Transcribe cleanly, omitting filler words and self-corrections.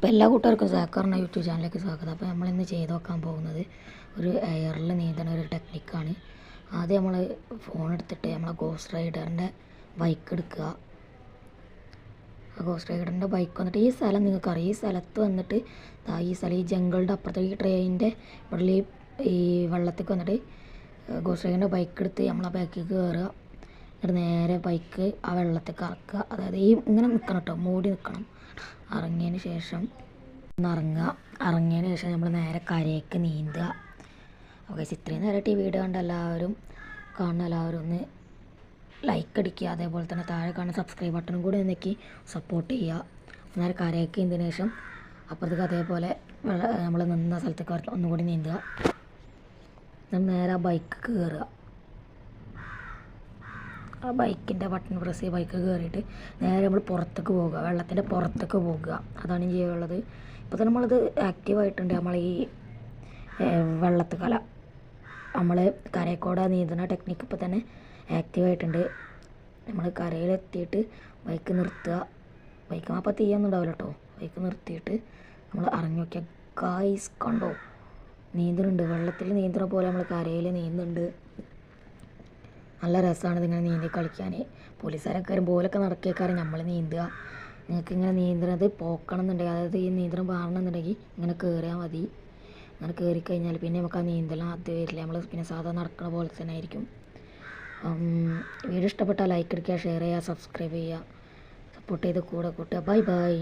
അപ്പോൾ എല്ലാ കൂട്ടുകാർക്കും സാക്കറിൻ്റെ യൂട്യൂബ് ചാനലിലേക്ക് സ്വാഗതം. അപ്പോൾ നമ്മളിന്ന് ചെയ്ത് നോക്കാൻ പോകുന്നത് ഒരു എയറിൽ നീന്തണ ഒരു ടെക്നിക്കാണ്. ആദ്യം നമ്മൾ ഫോൺ എടുത്തിട്ട് നമ്മളെ ഗോസ്റ്റ് റൈഡറിൻ്റെ ബൈക്ക് എടുക്കുക. ആ ഗോസ്റ്റ് റൈഡറിൻ്റെ ബൈക്ക് വന്നിട്ട് ഈ സ്ഥലം നിങ്ങൾക്കറിയാം. ഈ സ്ഥലത്ത് വന്നിട്ട് ഈ സ്ഥലം ഈ ജംഗിളുടെ അപ്പുറത്ത് ഈ ട്രെയിനിൻ്റെ ഇവിടെ ഈ വെള്ളത്തേക്ക് വന്നിട്ട് ഗോസ്റ്റ് റൈഡറിൻ്റെ ബൈക്ക് എടുത്ത് നമ്മളെ ബാക്കിൽ കയറുക. എന്നിട്ട് നേരെ ബൈക്ക് ആ വെള്ളത്തേക്ക് ഇറക്കുക. അതായത് ഈ ഇങ്ങനെ നിൽക്കണം കേട്ടോ, മൂടി നിൽക്കണം. ഇറങ്ങിയതിന് ശേഷം ഇറങ്ങിയതിന് ശേഷം നമ്മൾ നേരെ കരയ്ക്ക് നീന്തുക. ഓക്കെ, ഇത്രയും നേരമായിട്ട് ഈ വീഡിയോ കണ്ട കാണുന്ന എല്ലാവരും ഒന്ന് ലൈക്ക് അടിക്കുക. അതേപോലെ തന്നെ താഴെ കാണുന്ന സബ്സ്ക്രൈബ് ബട്ടണും കൂടി ഒന്നിക്കി സപ്പോർട്ട് ചെയ്യുക. നേരെ കരയ്ക്ക് നീന്തിന് ശേഷം അപ്പുറത്തേക്ക് അതേപോലെ നമ്മൾ നിന്ന സ്ഥലത്തേക്ക് ഒന്നുകൂടി നീന്തുക. നേരെ ആ ബൈക്ക് കയറുക. ആ ബൈക്കിൻ്റെ ബട്ടൺ പ്രസ് ചെയ്ത് ബൈക്ക് കയറിയിട്ട് നേരെ നമ്മൾ പുറത്തേക്ക് പോകുക, വെള്ളത്തിൻ്റെ പുറത്തേക്ക് പോകുക. അതാണ് ചെയ്യാനുള്ളത്. ഇപ്പോൾ തന്നെ നമ്മളത് ആക്റ്റീവായിട്ടുണ്ട്. നമ്മൾ ഈ വെള്ളത്തുകല നമ്മൾ കരയ്ക്കൂടെ നീന്തുന്ന ടെക്നിക്ക് ഇപ്പോൾ തന്നെ ആക്റ്റീവായിട്ടുണ്ട്. നമ്മൾ കരയിലെത്തിയിട്ട് ബൈക്ക് നിർത്തുക. ബൈക്ക് അപ്പോൾ തീയൊന്നും ഉണ്ടാവില്ല കേട്ടോ. ബൈക്ക് നിർത്തിയിട്ട് നമ്മൾ ഇറങ്ങി നോക്കിയാൽ ഗായ്സ് കണ്ടോ, നീന്തുന്നുണ്ട്. വെള്ളത്തിൽ നീന്തുന്ന പോലെ നമ്മൾ കരയിൽ നീന്തുന്നുണ്ട്. നല്ല രസമാണ് ഇതിങ്ങനെ നീന്തി കളിക്കാൻ. പോലീസുകാരൊക്കെ പോലൊക്കെ നടക്കിയേക്കാരും നമ്മൾ നീന്തുക. നിങ്ങൾക്ക് ഇങ്ങനെ നീന്തുന്നത് പോക്കണം എന്നുണ്ടെങ്കിൽ, അതായത് ഈ നീന്തണം പാടണമെന്നുണ്ടെങ്കിൽ ഇങ്ങനെ കയറിയാൽ മതി. അങ്ങനെ കയറിക്കഴിഞ്ഞാൽ പിന്നെ നമുക്ക് ആ നീന്തലും ആദ്യം വരില്ല. നമ്മൾ പിന്നെ സാധാരണ നടക്കുന്ന പോലെ തന്നെ ആയിരിക്കും. വീഡിയോ ഇഷ്ടപ്പെട്ടാൽ ലൈക്ക് അടിക്കുക, ഷെയർ ചെയ്യുക, സബ്സ്ക്രൈബ് ചെയ്യുക, സപ്പോർട്ട് ചെയ്ത് കൂടെ കൂട്ടുക. Bye bye.